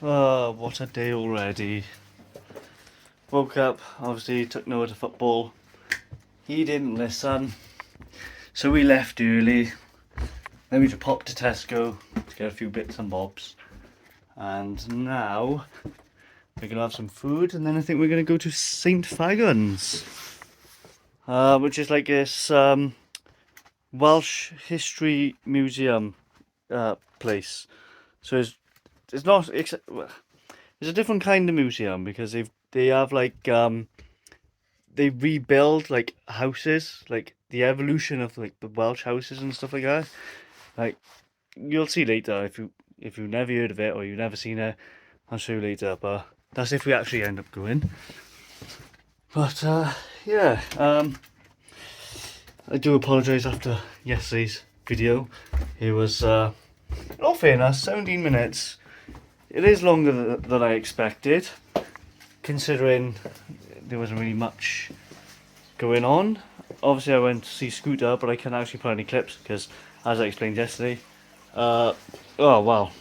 Oh, what a day already. Woke up, obviously took Noah to football. He didn't listen, so we left early. Then we just popped to Tesco to get a few bits and bobs. And now we're going to have some food, and then I think we're going to go to St. Fagans. Which is like this Welsh History Museum place. So it's not... It's a different kind of museum because they have like... they rebuild like houses, like the evolution of like the Welsh houses and stuff like that. Like you'll see later if you've never heard of it or you've never seen it, I'll show you later. But that's if we actually end up going. But yeah, I do apologise after yesterday's video. It was, in all fairness, 17 minutes. It is longer than I expected, considering there wasn't really much going on. Obviously I went to see Scooter, but I couldn't actually put any clips because, as I explained yesterday, oh wow,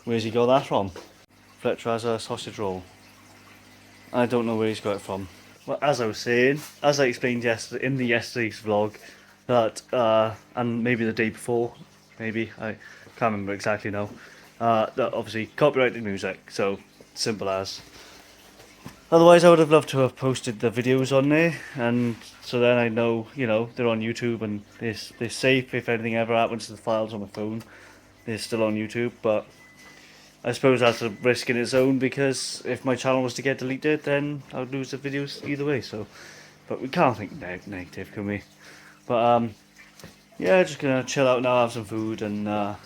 where's he got that from? Fletcher has a sausage roll. I don't know where he's got it from. Well, as I was saying, as I explained yesterday in yesterday's vlog, that and maybe the day before, maybe I can't remember exactly now. That obviously copyrighted music, so simple as. Otherwise, I would have loved to have posted the videos on there, and so then I know, you know, they're on YouTube and they're safe. If anything ever happens to the files on my phone, they're still on YouTube. But I suppose that's a risk in its own, because if my channel was to get deleted, then I would lose the videos either way. So, but we can't think negative, can we? But yeah, just gonna chill out now, have some food, and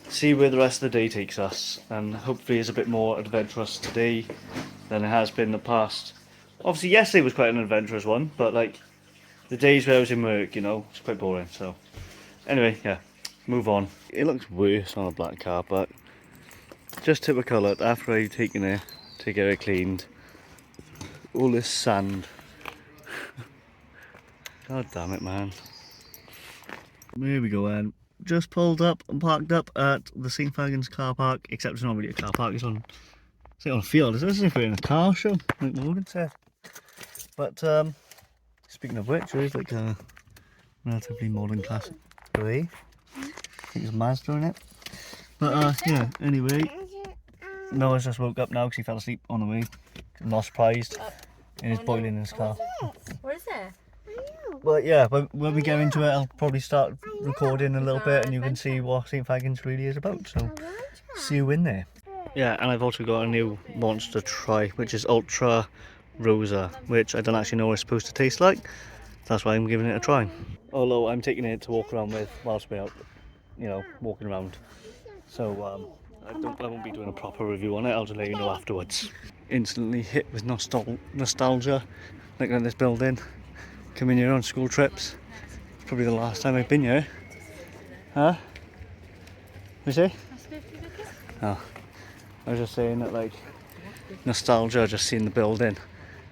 see where the rest of the day takes us. And hopefully, it's a bit more adventurous today than it has been in the past. Obviously yesterday was quite an adventurous one, but like the days where I was in work, you know, it's quite boring. So anyway, yeah, move on. It looks worse on a black car, but just typical that after I've taken it to get it cleaned, all this sand. God damn it, man. There we go, and just pulled up and parked up at the St. Fagans car park, except it's not really a car park, it's on a field. It's as if we're in a car show, like Morgan said. But speaking of which, there is like a relatively modern classic grey. I think it's Mazda in it. But yeah, anyway, Noah's just woke up now because he fell asleep on the way. I'm not surprised. It is boiling in his car. What is it? But yeah, when we get into it, I'll probably start recording a little bit and you can see what St. Fagans really is about. So see you in there. Yeah, and I've also got a new monster try, which is Ultra Rosa, which I don't actually know what it's supposed to taste like. That's why I'm giving it a try. Although I'm taking it to walk around with whilst we're out, you know, walking around. So I won't be doing a proper review on it. I'll just let you know afterwards. Instantly hit with nostalgia, looking at this building. Coming here on school trips. It's probably the last time I've been here. Huh? What you say? Oh. I was just saying that, like, nostalgia, just seeing the building,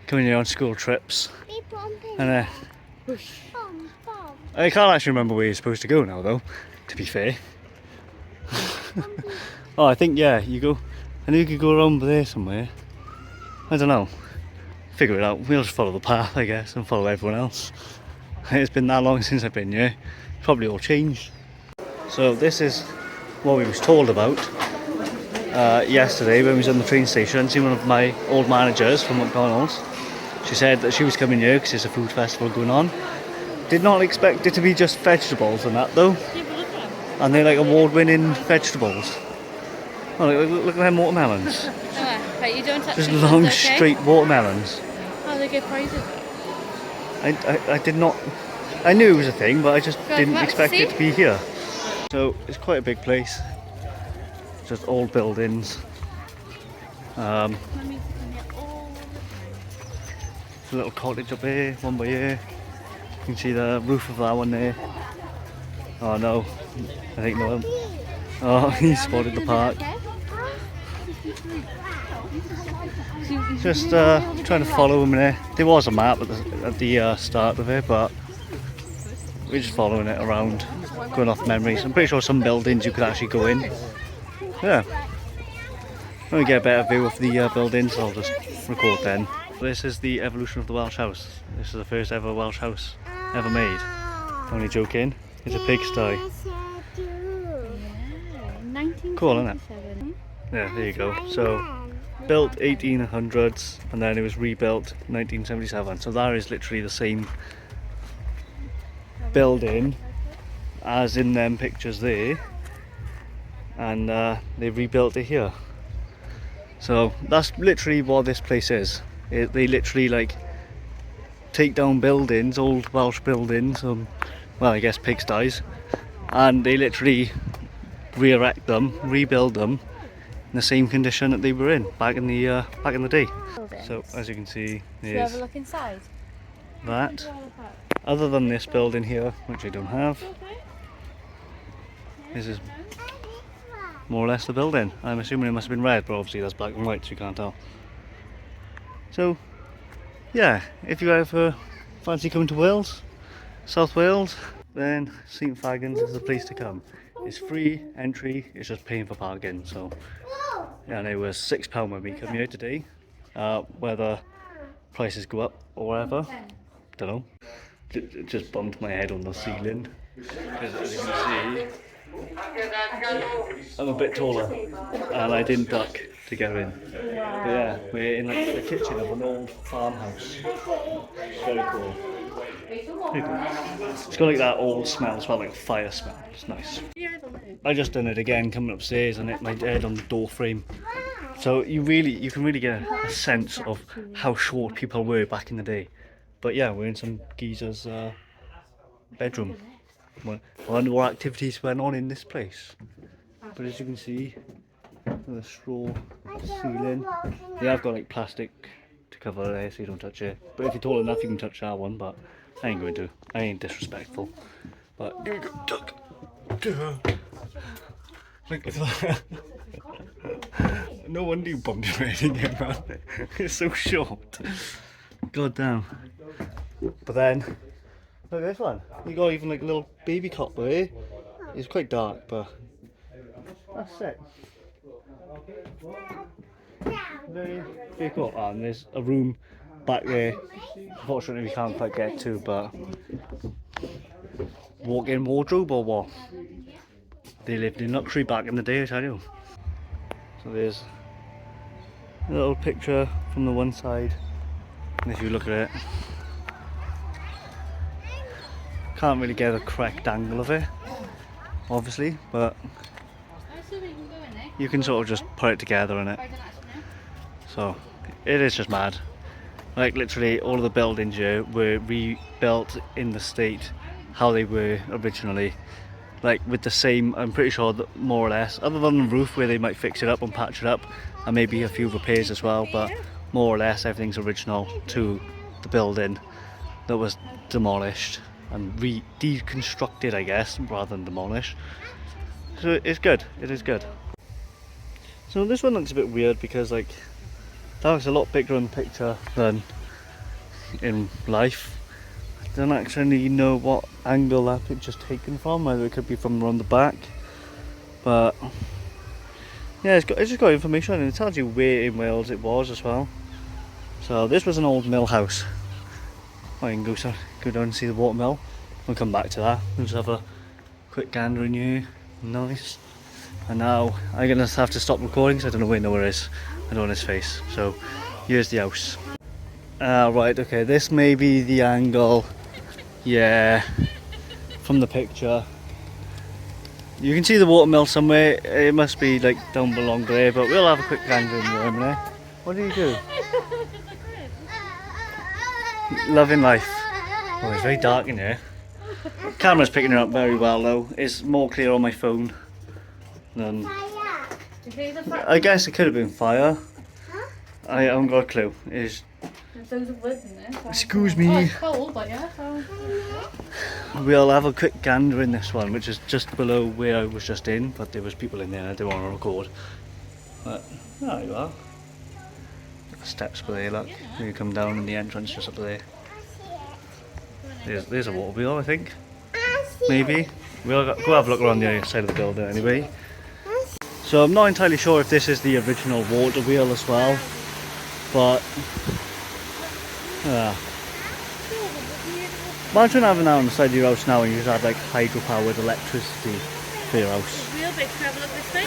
coming here on school trips, and I can't actually remember where you're supposed to go now, though, to be fair. Oh, I think, yeah, you go, I know you could go around there somewhere. I don't know. Figure it out. We'll just follow the path, I guess, and follow everyone else. It's been that long since I've been here. Probably all changed. So this is what we was told about. Yesterday when we was on the train station, seen one of my old managers from McDonald's. She said that she was coming here because there's a food festival going on. Did not expect it to be just vegetables and that though. And they're like award-winning vegetables. Oh, look at them watermelons. Right, you don't touch just these long ones, okay? straight watermelons. Oh, they get prizes. I did not, I knew it was a thing, but I just didn't expect it to be here. So it's quite a big place. Just old buildings. There's a little cottage up here, one by here. You can see the roof of that one there. Oh no, I think no. Oh, he spotted the park. Just trying to follow him there. There was a map at the start of it, but we're just following it around, going off memories. I'm pretty sure some buildings you could actually go in. Yeah. When we get a better view of the buildings, I'll just record then. This is the evolution of the Welsh house. This is the first ever Welsh house ever made. Only joking. It's a pigsty. Cool, isn't it? Yeah, there you go. So, built 1800s and then it was rebuilt 1977. So that is literally the same building as in them pictures there. And they rebuilt it here. So that's literally what this place is. They literally like take down buildings, old Welsh buildings, well I guess pigsties, and they literally re-erect them, rebuild them in the same condition that they were in back in the day. So as you can see, Should we have a look inside? That. Other than this building here, which I don't have, this is more or less the building. I'm assuming it must have been red, but obviously that's black and white, so you can't tell. So, yeah, if you ever fancy coming to Wales, South Wales, then St Fagans is the place to come. It's free entry, it's just paying for parking. So, yeah, and it was £6 when we come here today. Whether prices go up or whatever, don't know. It just bumped my head on the ceiling. Because as you can see, I'm a bit taller and I didn't duck to get in. But yeah, we're in like the kitchen of an old farmhouse. Very cool. Very cool. It's got like that old smell like fire smell. It's nice. I just done it again coming upstairs and hit my head on the door frame. So you can really get a sense of how short people were back in the day. But yeah, we're in some geezer's bedroom. I wonder what activities went on in this place. But as you can see, the straw ceiling. Yeah, I've got like plastic to cover there so you don't touch it. But if you're tall enough, you can touch that one. But I ain't going to. I ain't disrespectful. But here we go, duck. Look at that. No wonder you bumped your head again, man. It's so short. God damn. But then, look at this one. You got even like a little baby cot there. It's quite dark, but that's it. Very cool. And there's a room back there. Unfortunately, we can't quite get to, but walk-in wardrobe or what? They lived in luxury back in the day, I tell you. So there's a little picture from the one side, and if you look at it, can't really get a correct angle of it, obviously, but you can sort of just put it together in it. So it is just mad. Like literally all of the buildings here were rebuilt in the state how they were originally. Like with the same, I'm pretty sure that more or less, other than the roof where they might fix it up and patch it up, and maybe a few repairs as well, but more or less everything's original to the building that was demolished and deconstructed, I guess, rather than demolished. So it's good, it is good. So this one looks a bit weird because like that looks a lot bigger in the picture than in life. I don't actually know what angle that picture's taken from, whether it could be from around the back, but yeah, it's just got information and it tells you where in Wales it was as well. So this was an old mill house. I can go down and see the watermill. We'll come back to that. We'll just have a quick gander in here. Nice. And now I'm gonna have to stop recording because I don't know where Noah is. I don't want his face. So here's the house. Right, okay, this may be the angle. Yeah, from the picture. You can see the watermill somewhere. It must be like down below there, but we'll have a quick gander in there a minute. What do you do? Loving life. Oh, it's very dark in here. Camera's picking it up very well though. It's more clear on my phone than... I guess it could have been fire. I haven't got a clue. It's... Excuse me. Oh, it's cold, but yeah. We'll have a quick gander in this one, which is just below where I was just in, but there was people in there and I didn't want to record. But there you are. Steps by there, look. You come down in the entrance just up there. There's a water wheel, I think. Maybe. We'll go have a look around the other side of the building anyway. So I'm not entirely sure if this is the original water wheel as well, but imagine having that on the side of your house now and you just had like hydro-powered electricity for your house. Real big travel up this way.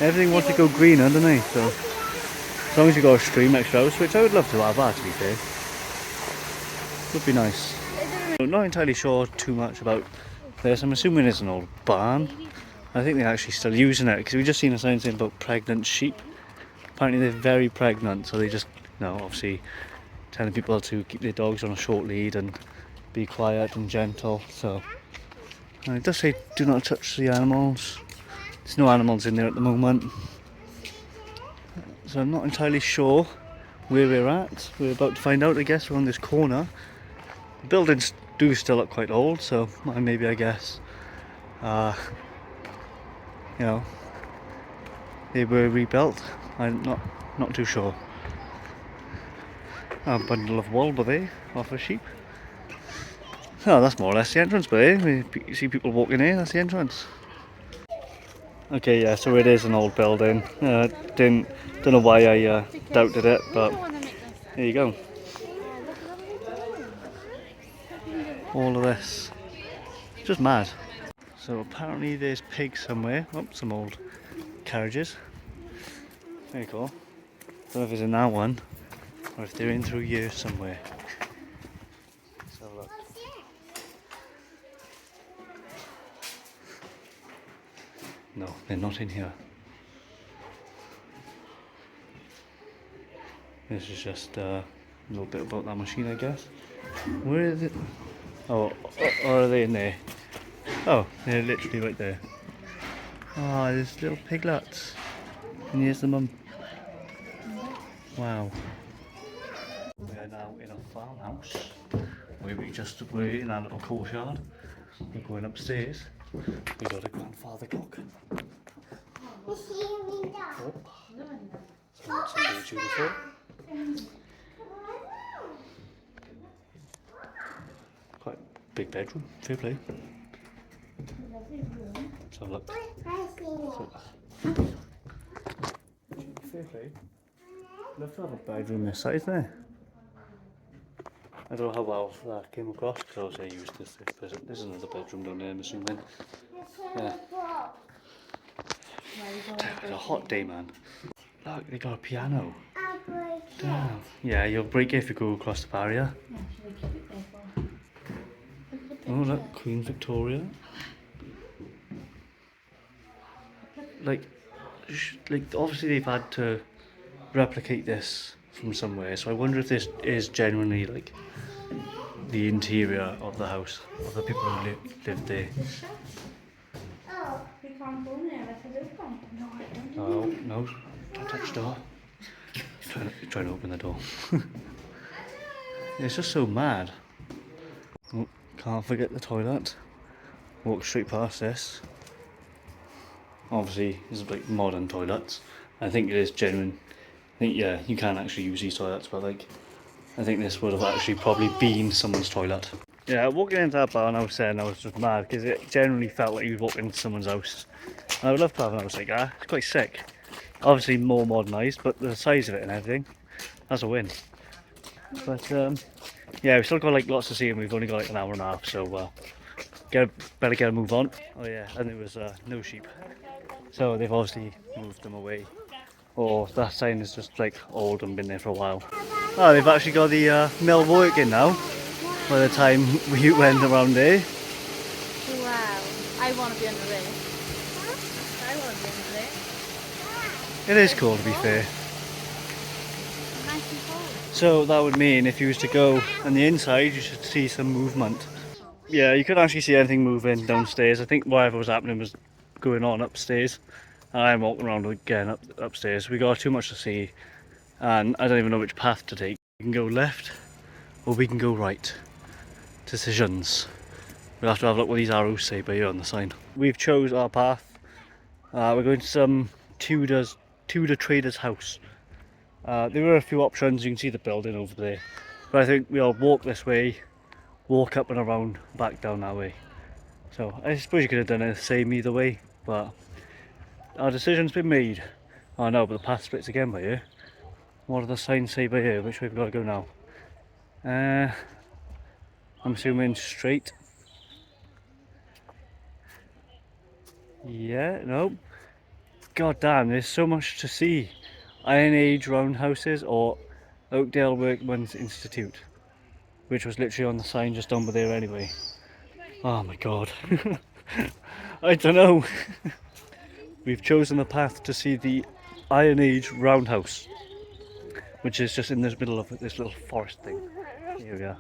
Everything wants to go greener, doesn't it? So as long as you got a stream next to your house, which I would love to have that, to be fair. Would be nice. I'm not entirely sure too much about this. I'm assuming it's an old barn. I think they're actually still using it because we just seen a sign saying about pregnant sheep. Apparently they're very pregnant, so they just, you know, obviously telling people to keep their dogs on a short lead and be quiet and gentle. So and it does say do not touch the animals. There's no animals in there at the moment, so I'm not entirely sure where we're at. We're about to find out, I guess. We're on this corner. The buildings do still look quite old, so maybe I guess you know, they were rebuilt. I'm not too sure. A bundle of wool, but they off a sheep. Oh, that's more or less the entrance, but you see people walking here. That's the entrance. Okay, yeah, so it is an old building. Don't know why I doubted it, but there you go. All of this, just mad. So apparently there's pigs somewhere. Oh, some old carriages. Very cool. Don't know if it's in that one or if they're in through here somewhere. Let's have a look. No, they're not in here. This is just a little bit about that machine, I guess. Where is it? Oh, or are they in there? Oh, they're literally right there. Ah, oh, there's little piglets. And here's the mum. Wow. We are now in a farmhouse where we're in our little courtyard. We're going upstairs. We got a grandfather clock. Oh. So it's very beautiful. Quite big bedroom, fair play. Let's have a look. Fair play. Love to have a bedroom this size there. I don't know how well that came across because I used this, but there's another bedroom down there, I'm assuming. Yeah. It's a hot day, man. Look, they got a piano. Damn. Yeah, you'll break it if you go across the barrier. Oh, look, Queen Victoria. Like obviously they've had to replicate this from somewhere, so I wonder if this is genuinely like the interior of the house, of the people who lived there. Oh, we can't go in there unless it's open. No, I don't. Oh, no, don't touch the door. Trying to open the door. It's just so mad. Oh, can't forget the toilet. Walk straight past this. Obviously, it's like modern toilets. I think it is genuine. I think, yeah, you can actually use these toilets, but like, I think this would have actually probably been someone's toilet. Yeah, walking into that barn, I was saying I was just mad because it generally felt like you was walking into someone's house. And I would love to have an house like that. It's quite sick. Obviously more modernised, but the size of it and everything, that's a win. But yeah, we've still got like lots to see and we've only got like an hour and a half, so better get a move on. Oh yeah, and there was no sheep. So they've obviously moved them away. Or that sign is just like old and been there for a while. Oh, they've actually got the mill working now. By the time we went around there. Wow. I want to be under there. I want to be under there. It is cool, to be fair. Nice and cold. So that would mean if you was to go on the inside, you should see some movement. Yeah, you couldn't actually see anything moving downstairs. I think whatever was happening was going on upstairs. I'm walking around again upstairs. We got too much to see, and I don't even know which path to take. We can go left, or we can go right. Decisions. We'll have to have a look what these arrows say by here on the sign. We've chose our path. We're going to some Tudor trader's house. There were a few options. You can see the building over there, but I think we'll walk this way, walk up and around, back down that way. So I suppose you could have done it the same either way, but our decision's been made. Oh no, but the path splits again by here. What do the signs say by here? Which way we've got to go now? I'm assuming straight. Yeah, no. God damn, there's so much to see. Iron Age roundhouses or Oakdale Workmen's Institute, which was literally on the sign just down by there anyway. Oh my god. I don't know. We've chosen the path to see the Iron Age roundhouse, which is just in the middle of this little forest thing. Here we are.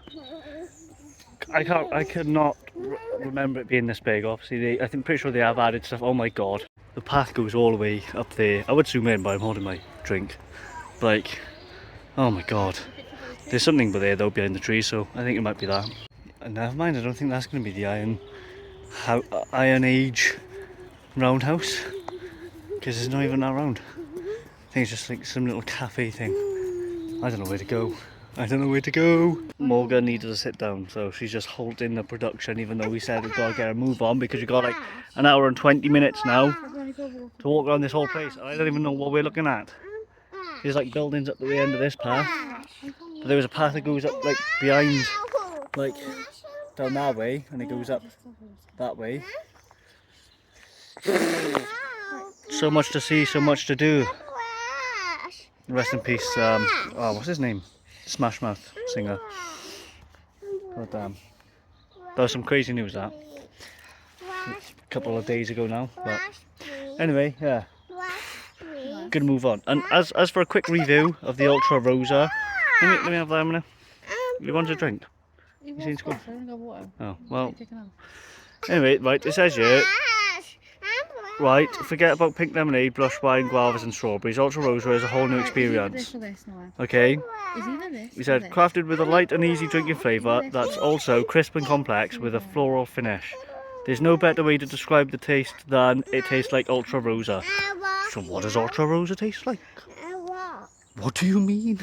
I could not remember it being this big. Obviously, I think pretty sure they have added stuff. Oh my god, the path goes all the way up there. I would zoom in, but I'm holding my drink. Like, oh my god, there's something by there though behind the tree, so I think it might be that. And never mind, I don't think that's going to be the Iron Age roundhouse, because it's not even that round. I think it's just like some little cafe thing. I don't know where to go. I don't know where to go. Morgan needed to sit down, so she's just holding the production, even though we said we've got to get a move on because we've got like an hour and 20 minutes now to walk around this whole place. I don't even know what we're looking at. There's like buildings up the end of this path. But there was a path that goes up like behind, like down that way, and it goes up that way. So much to see, so much to do. Rest in peace, oh, what's his name? Smash Mouth singer. God damn. That was some crazy news, that. A couple of days ago now, but anyway, yeah. Gonna move on. And as for a quick review of the Ultra Rosa, let me have that a minute. You want a drink? You seen school? Oh, well. Anyway, right, it says here. Right, forget about pink lemonade, blush wine, guavas and strawberries. Ultra Rosa is a whole new experience. Okay? He said, crafted with a light and easy drinking flavour that's also crisp and complex with a floral finish. There's no better way to describe the taste than it tastes like Ultra Rosa. So what does Ultra Rosa taste like? What do you mean?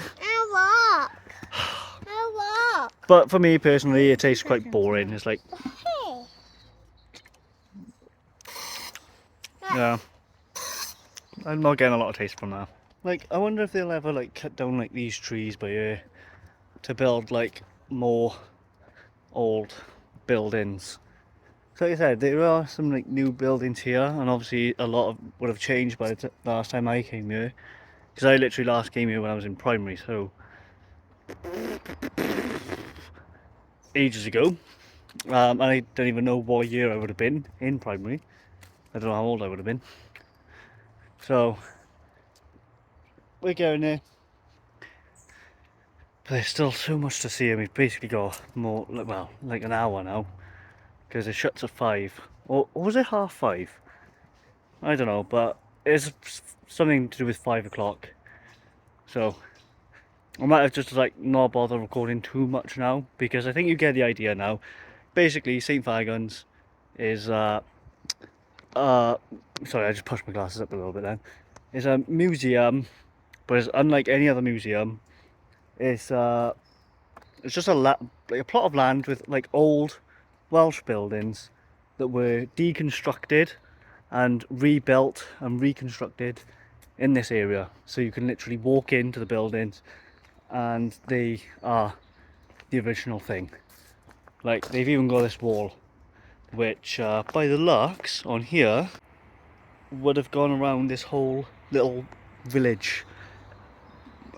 But for me personally, it tastes quite boring. It's like... Yeah. I'm not getting a lot of taste from that. Like, I wonder if they'll ever like cut down like these trees by here to build like more old buildings. So like I said, there are some like new buildings here, and obviously a lot of would have changed by the last time I came here, because I literally last came here when I was in primary, so ages ago. And I don't even know what year I would have been in primary. I don't know how old I would have been. So we're going there. But there's still so much to see, and we've basically got more, well, like an hour now, because it shuts at 5. Or was it 5:30? I don't know, but it's something to do with 5 o'clock. So I might have just like not bother recording too much now, because I think you get the idea now. Basically, St. Fagans is sorry, I just pushed my glasses up a little bit then. It's a museum, but it's unlike any other museum. It's just like a plot of land with like old Welsh buildings that were deconstructed and rebuilt and reconstructed in this area. So you can literally walk into the buildings and they are the original thing. Like, they've even got this wall, which by the looks on here would have gone around this whole little village.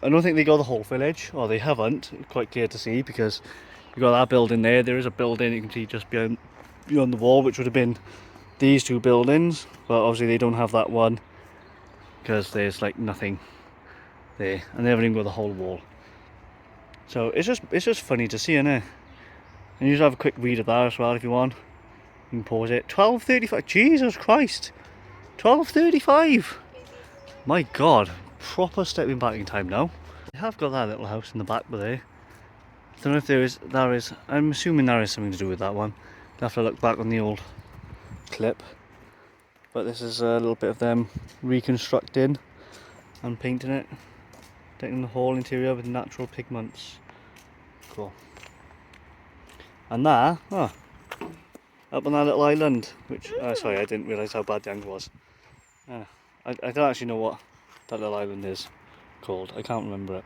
I don't think they got the whole village, or they haven't. It's quite clear to see, because you've got that building there. There is a building you can see just beyond the wall, which would have been these two buildings, but obviously they don't have that one because there's like nothing there, and they haven't even got the whole wall. So it's just funny to see, innit? And you just have a quick read of that as well if you want. You can pause it. 12:35. Jesus Christ! 12:35. My God, proper stepping back in time now. They have got that little house in the back there. I don't know if there is. I'm assuming there is something to do with that one. I'll have to look back on the old clip. But this is a little bit of them reconstructing and painting it, taking the whole interior with natural pigments. Cool. And that, up on that little island, which sorry, I didn't realise how bad the angle was. I don't actually know what that little island is called. I can't remember it.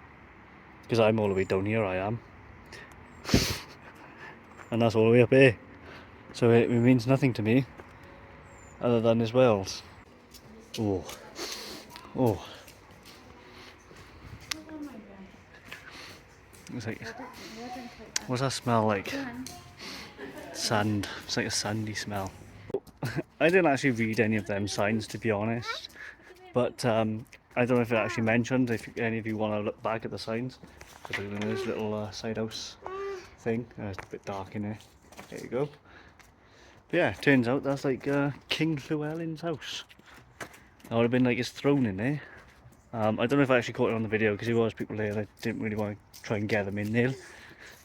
Because I'm all the way down here, I am. And that's all the way up here. So it means nothing to me, other than his whales. Oh. Oh. It's like, what's that smell like? Sand. It's like a sandy smell. I didn't actually read any of them signs, to be honest. But I don't know if it actually mentioned, if any of you want to look back at the signs. Look at this little side house thing. It's a bit dark in here. There you go. But yeah, turns out that's like King Llewellyn's house. That would have been like his throne in there. I don't know if I actually caught it on the video because there was people there and I didn't really want to try and get them in there.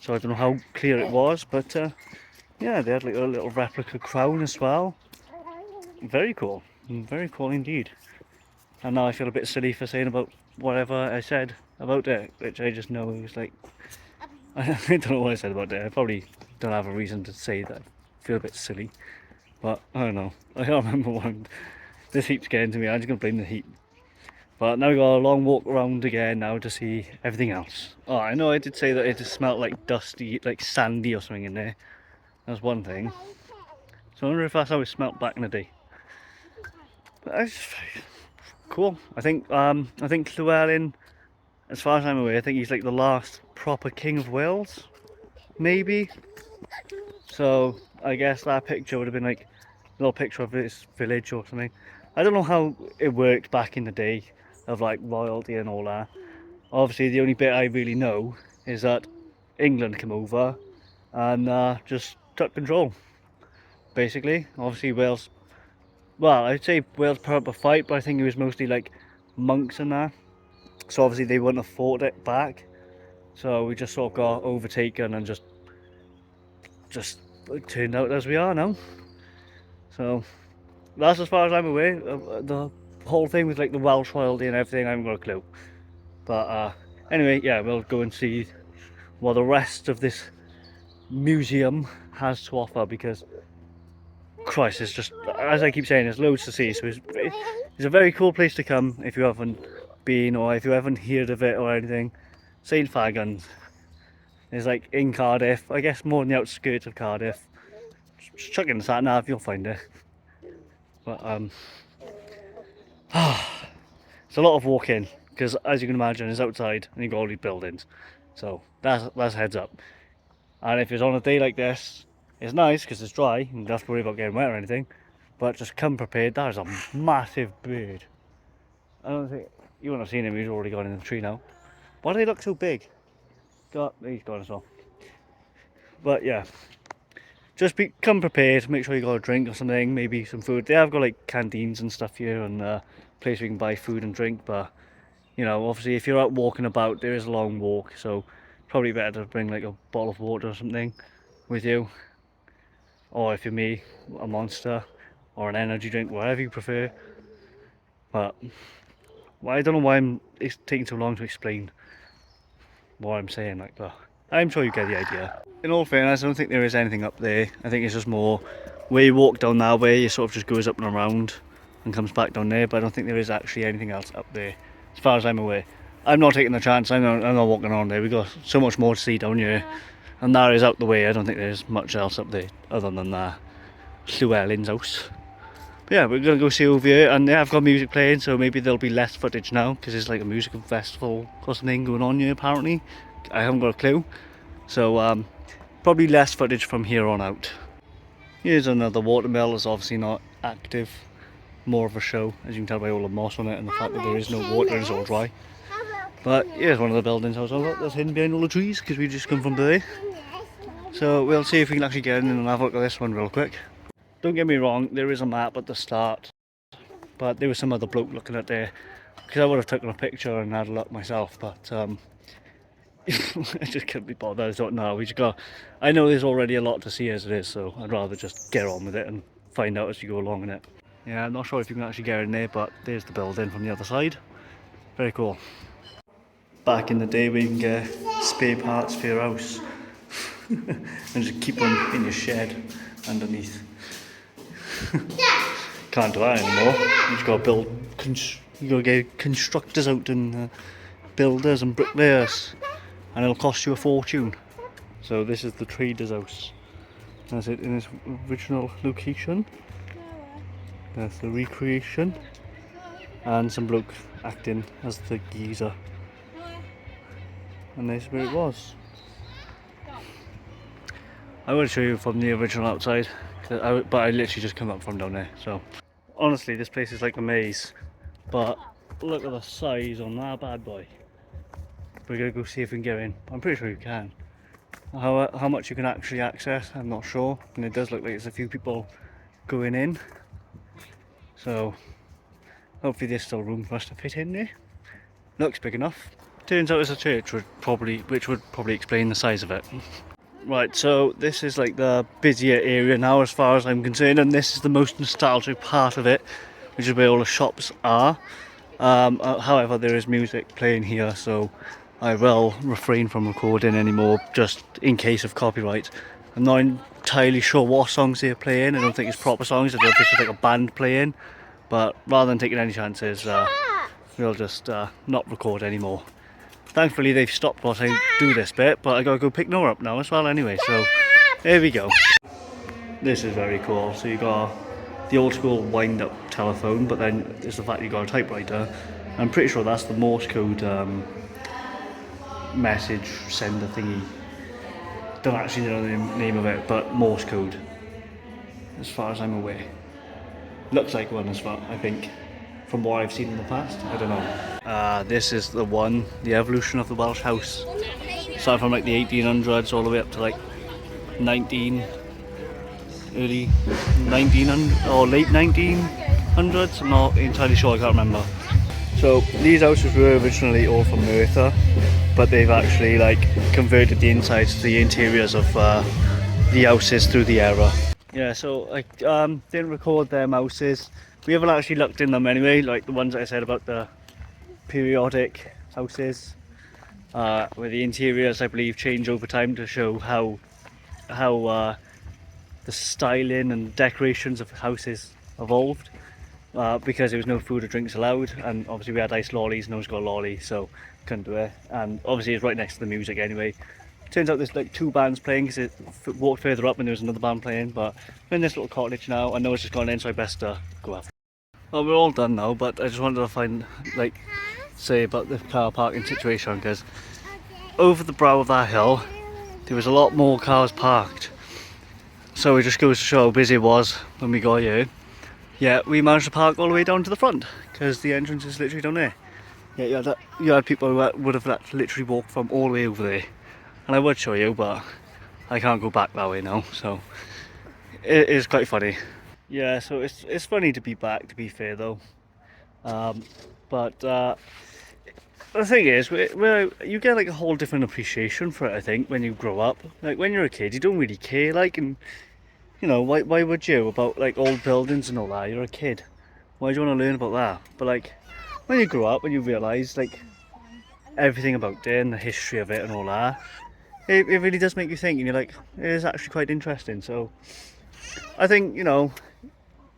So I don't know how clear it was, but yeah, they had like a little replica crown as well. Very cool. Very cool indeed. And now I feel a bit silly for saying about whatever I said about it, which I just know is like, I don't know what I said about it. I probably don't have a reason to say that I feel a bit silly, but I don't know. I can't remember one. This heat's getting to me. I'm just going to blame the heat. But now we got a long walk around again now to see everything else. Oh, I know I did say that it just smelled like dusty, like sandy or something in there. That's one thing. So I wonder if that's how it smelt back in the day. But it's cool. I think Llewellyn, as far as I'm aware, I think he's like the last proper King of Wales, maybe. So I guess that picture would have been like a little picture of his village or something. I don't know how it worked back in the day of like royalty and all that. Obviously the only bit I really know is that England came over and just took control, basically. Obviously Wales, well, I'd say Wales put up a fight, but I think it was mostly like monks and that. So obviously they wouldn't have fought it back. So we just sort of got overtaken and just turned out as we are now. So that's as far as I'm aware. The whole thing with like the Welsh royalty and everything, I haven't got a clue. But anyway, yeah, we'll go and see what the rest of this museum has to offer, because Christ, it's just, as I keep saying, there's loads to see. So it's a very cool place to come if you haven't been, or if you haven't heard of it or anything. St Fagans is like in Cardiff, I guess more on the outskirts of Cardiff. Just chuck in the sat nav, you'll find it. But it's a lot of walking, because as you can imagine, it's outside and you've got all these buildings. So that's heads up. And if it's on a day like this, it's nice because it's dry and you don't have to worry about getting wet or anything. But just come prepared. That is a massive bird. I don't think you wouldn't have seen him. He's already gone in the tree now. Why do they look so big? He's gone as well. But yeah, just come prepared. Make sure you got a drink or something, maybe some food. They have got like canteens and stuff here, and place where you can buy food and drink. But you know, obviously, if you're out walking about, there is a long walk, so probably better to bring like a bottle of water or something with you. Or if you're me, a Monster or an energy drink, whatever you prefer. But well, I don't know why it's taking so long to explain what I'm saying like that. I'm sure you get the idea. In all fairness, I don't think there is anything up there. I think it's just more where you walk down that way, it sort of just goes up and around and comes back down there. But I don't think there is actually anything else up there, as far as I'm aware. I'm not taking the chance. I'm not walking on there. We've got so much more to see down here. And that is out the way. I don't think there's much else up there other than that Llewellyn's house. But yeah, we're going to go see over here, and yeah, I've got music playing, so maybe there'll be less footage now, because there's like a musical festival or something going on here apparently. I haven't got a clue. So probably less footage from here on out. Here's another watermill. It's obviously not active. More of a show, as you can tell by all the moss on it and the fact that there is no water and it's all dry. But here's one of the buildings I was on. Look, that's hidden behind all the trees because we just come from there. So we'll see if we can actually get in and have a look at this one real quick. Don't get me wrong, there is a map at the start, but there was some other bloke looking at there, because I would have taken a picture and had a look myself, but I just can't be bothered. I don't know. I know there's already a lot to see as it is, so I'd rather just get on with it and find out as you go along in it. Yeah, I'm not sure if you can actually get in there, but there's the building from the other side. Very cool. Back in the day where you can get spare parts for your house and just keep them in your shed underneath. can't do that anymore. You just got to you got to get constructors out and builders and bricklayers, and it'll cost you a fortune. So this is the trader's house. That's it in its original location. That's the recreation, and some bloke acting as the geezer. And this is where it was. I will show you from the original outside, but I literally just come up from down there. So honestly, this place is like a maze. But look at the size on that bad boy. We're gonna go see if we can get in. I'm pretty sure you can. How much you can actually access, I'm not sure. And it does look like there's a few people going in. So hopefully there's still room for us to fit in there. Looks big enough. Turns out it's a church, which would probably explain the size of it. Right, so this is like the busier area now as far as I'm concerned, and this is the most nostalgic part of it, which is where all the shops are. However, there is music playing here, so I will refrain from recording anymore, just in case of copyright. I'm not entirely sure what songs they're playing. I don't think it's proper songs. I don't know if it's just like a band playing. But rather than taking any chances, we'll just not record anymore. Thankfully they've stopped whilst I do this bit, but I gotta go pick Noah up now as well anyway, so there we go. This is very cool. So you got the old school wind up telephone, but then there's the fact you got a typewriter. I'm pretty sure that's the Morse code message sender thingy. Don't actually know the name of it, but Morse code, as far as I'm aware. Looks like one as far, I think, from what I've seen in the past. I don't know. This is the one, the evolution of the Welsh house. Starting from like the 1800s all the way up to like early 1900 or late 1900s. I'm not entirely sure, I can't remember. So these houses were originally all from Merthyr, but they've actually like converted the insides to the interiors of the houses through the era. Yeah, so I didn't record them houses. We haven't actually looked in them anyway, like the ones that I said about the periodic houses, where the interiors I believe change over time to show how the styling and decorations of houses evolved, because there was no food or drinks allowed, and obviously we had iced lollies, no one's got a lolly, so couldn't do it. And obviously it's right next to the music anyway. Turns out there's like two bands playing, because it walked further up and there was another band playing, but we're in this little cottage now. I know it's just gone in, so I best go after. Well, we're all done now, but I just wanted to say about the car parking situation, because over the brow of that hill there was a lot more cars parked. So it just goes to show how busy it was when we got here. Yeah, we managed to park all the way down to the front, because the entrance is literally down there. Yeah, you had people who would have had to literally walk from all the way over there. And I would show you, but I can't go back that way now, so it is quite funny. Yeah, so it's funny to be back, to be fair though. But the thing is, you get like a whole different appreciation for it, I think, when you grow up. Like when you're a kid, you don't really care, like, and you know, why would you, about like old buildings and all that? You're a kid. Why do you want to learn about that? But like, when you grow up and you realise like everything about it and the history of it and all that, it really does make you think, and you're like, it is actually quite interesting. So I think, you know,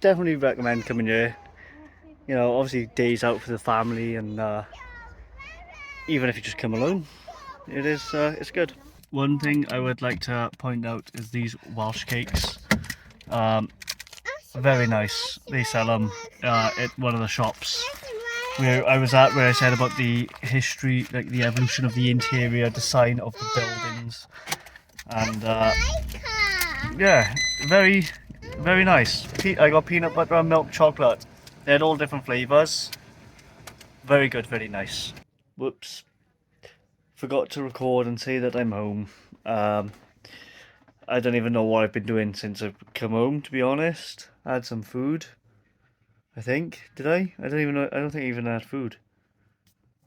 definitely recommend coming here. You know, obviously days out for the family, and even if you just come alone, it's good. One thing I would like to point out is these Welsh cakes. Very nice. They sell them at one of the shops where I was at, where I said about the history, like the evolution of the interior design of the buildings, and yeah, very nice. I got peanut butter and milk chocolate. They had all different flavours. Very good, very nice. Whoops, forgot to record and say that I'm home. I don't even know what I've been doing since I've come home, to be honest. I had some food, I think. Did I? I don't even know. I don't think I even had food.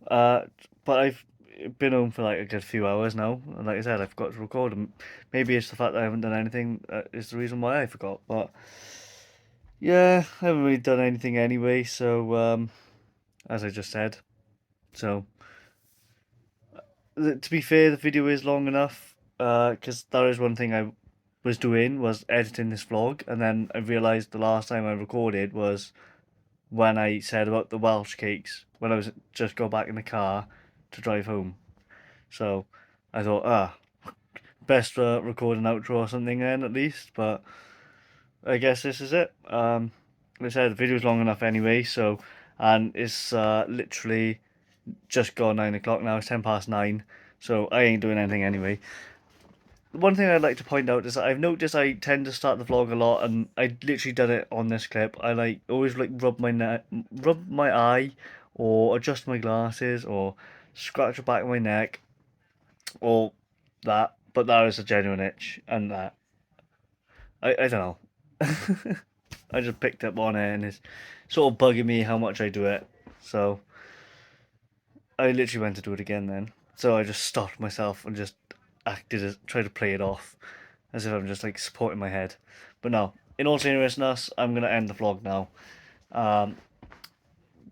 But I've been home for like a good few hours now, and like I said, I forgot to record them. Maybe it's the fact that I haven't done anything is the reason why I forgot. But yeah, I haven't really done anything anyway. So as I just said, so to be fair, the video is long enough. Because that is one thing I was doing was editing this vlog, and then I realised the last time I recorded was when I said about the Welsh cakes, when I was just go back in the car to drive home. So I thought, best record an outro or something then at least, but I guess this is it. Like I said, the video's long enough anyway, so, and it's literally just gone 9 o'clock now, it's 9:10, so I ain't doing anything anyway. One thing I'd like to point out is that I've noticed I tend to start the vlog a lot, and I literally done it on this clip. I always rub rub my eye, or adjust my glasses, or scratch the back of my neck, or that. But that is a genuine itch, and that I don't know. I just picked up on it, and it's sort of bugging me how much I do it. So I literally went to do it again then. So I just stopped myself and just tried to play it off as if I'm just like supporting my head. But no, in all seriousness, I'm gonna end the vlog now. Um,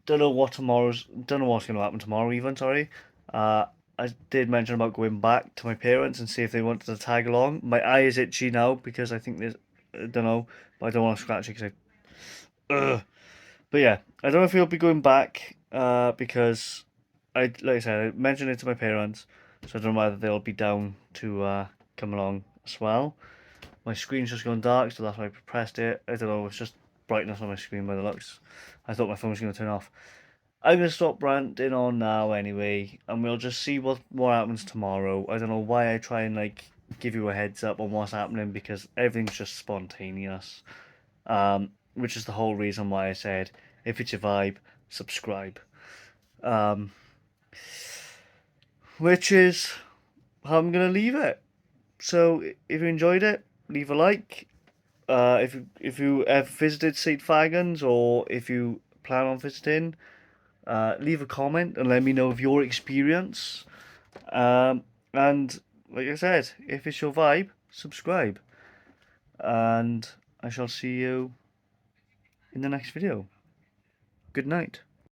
don't know what's gonna happen tomorrow even. Sorry. Uh, I did mention about going back to my parents and see if they wanted to tag along. My eye is itchy now because I think there's, I don't know, but I don't want to scratch it because ugh. But yeah, I don't know if we'll be going back because like I said, I mentioned it to my parents, so I don't know whether they'll be down to come along as well. My screen's just gone dark, so that's why I pressed it. I don't know, it's just brightness on my screen by the looks. I thought my phone was going to turn off. I'm going to stop ranting on now anyway, and we'll just see what happens tomorrow. I don't know why I try and like give you a heads up on what's happening because everything's just spontaneous. Which is the whole reason why I said if it's your vibe, subscribe. Um, which is how I'm gonna leave it. So if you enjoyed it, leave a like. If you have visited St. Fagans or if you plan on visiting, leave a comment and let me know of your experience. And like I said, if it's your vibe, subscribe. And I shall see you in the next video. Good night.